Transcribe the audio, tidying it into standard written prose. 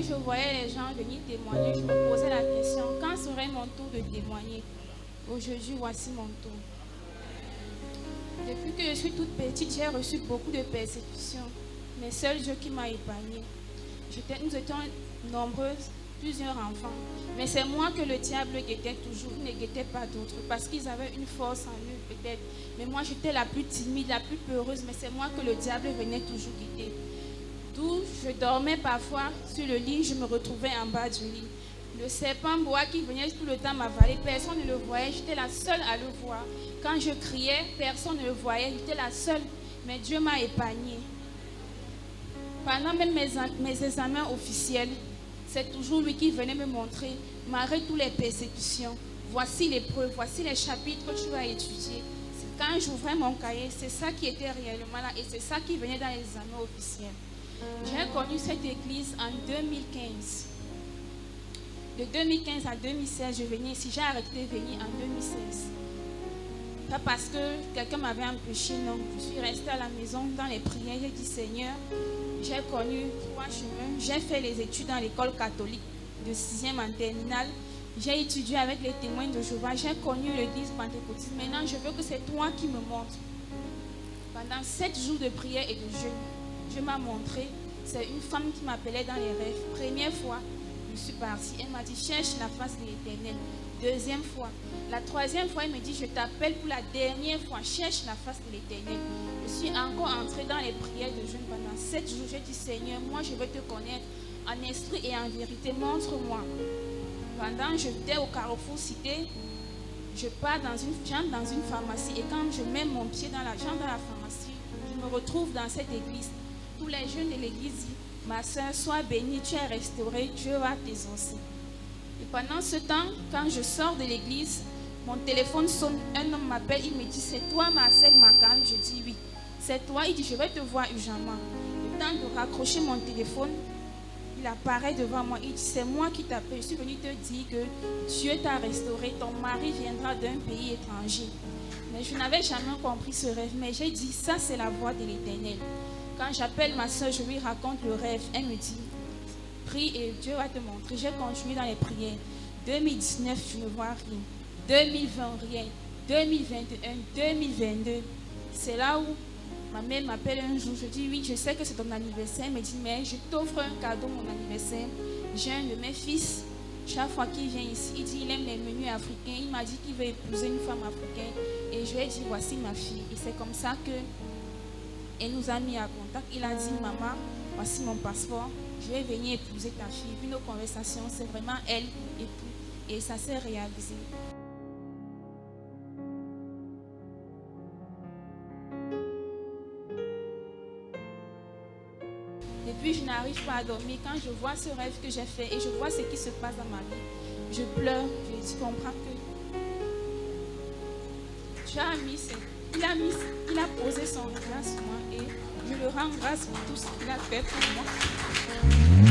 je voyais les gens venir témoigner, je me posais la question, quand serait mon tour de témoigner? Aujourd'hui, voici mon tour. Depuis que je suis toute petite, j'ai reçu beaucoup de persécutions, mais seul Dieu qui m'a épargnée. Nous étions nombreuses, plusieurs enfants, mais c'est moi que le diable guettait toujours, il ne guettait pas d'autres, parce qu'ils avaient une force en eux peut-être. Mais moi, j'étais la plus timide, la plus peureuse, mais c'est moi que le diable venait toujours guetter. D'où je dormais parfois sur le lit, je me retrouvais en bas du lit. Le serpent bois qui venait tout le temps m'avaler, personne ne le voyait, j'étais la seule à le voir. Quand je criais, personne ne le voyait, j'étais la seule, mais Dieu m'a épargnée. Pendant même mes examens officiels, c'est toujours lui qui venait me montrer, malgré toutes les persécutions, voici les preuves, voici les chapitres que tu vas étudier. Quand j'ouvrais mon cahier, c'est ça qui était réellement là et c'est ça qui venait dans les examens officiels. J'ai connu cette église en 2015. De 2015 à 2016, je venais ici. J'ai arrêté de venir en 2016. Pas parce que quelqu'un m'avait empêché, non. Je suis restée à la maison dans les prières. J'ai dit, Seigneur, j'ai connu 3 chemins. J'ai fait les études dans l'école catholique de 6e en terminale. J'ai étudié avec les témoins de Jéhovah. J'ai connu l'église pentecôtiste. Maintenant, je veux que c'est toi qui me montres. Pendant 7 jours de prière et de jeûne, Dieu m'a montré. C'est une femme qui m'appelait dans les rêves. Première fois, je suis partie. Elle m'a dit, cherche la face de l'Éternel. Deuxième fois. La troisième fois, elle me dit, je t'appelle pour la dernière fois. Cherche la face de l'Éternel. Je suis encore entrée dans les prières de jeûne pendant 7 jours. J'ai dit, Seigneur, moi je veux te connaître en esprit et en vérité. Montre-moi. Pendant que j'étais au Carrefour Cité, j'entre dans une pharmacie. Et quand je mets mon pied dans la pharmacie, je me retrouve dans cette église. Tous les jeunes de l'église disent, ma soeur, sois bénie, tu es restaurée, Dieu va t'exaucer. Et pendant ce temps, quand je sors de l'église, mon téléphone sonne, un homme m'appelle, il me dit, c'est toi Marcel Macan? Je dis oui. C'est toi? Il dit, je vais te voir urgemment. Le temps de raccrocher mon téléphone, il apparaît devant moi, il dit, c'est moi qui t'appelle, je suis venu te dire que Dieu t'a restauré, ton mari viendra d'un pays étranger. Mais je n'avais jamais compris ce rêve, mais j'ai dit, ça c'est la voix de l'Éternel. Quand j'appelle ma soeur, je lui raconte le rêve. Elle me dit, prie et Dieu va te montrer. J'ai continué dans les prières. 2019, je ne vois rien. 2020, rien. 2021, 2022. C'est là où ma mère m'appelle un jour. Je dis, oui, je sais que c'est ton anniversaire. Elle me dit, mais je t'offre un cadeau, mon anniversaire. J'ai un de mes fils. Chaque fois qu'il vient ici, il dit, il aime les menus africains. Il m'a dit qu'il veut épouser une femme africaine. Et je lui ai dit, voici ma fille. Et c'est comme ça que elle nous a mis en contact. Il a dit, maman, voici mon passeport. Je vais venir épouser ta fille. Puis nos conversations, c'est vraiment elle et tout. Et ça s'est réalisé. Depuis, je n'arrive pas à dormir. Quand je vois ce rêve que j'ai fait et je vois ce qui se passe dans ma vie, je pleure. Je comprends que Dieu a mis, il a posé son grâce sur moi et je le rends grâce pour tout ce qu'il a fait pour moi.